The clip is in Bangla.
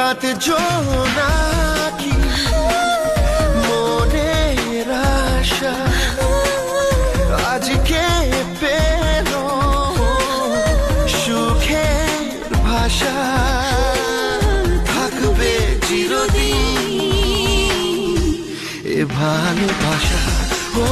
রাত জোনাকি মনের আশা আজকে পেল সুখের ভাষা থাকবে চিরদিন এ ভালোবাসা। ও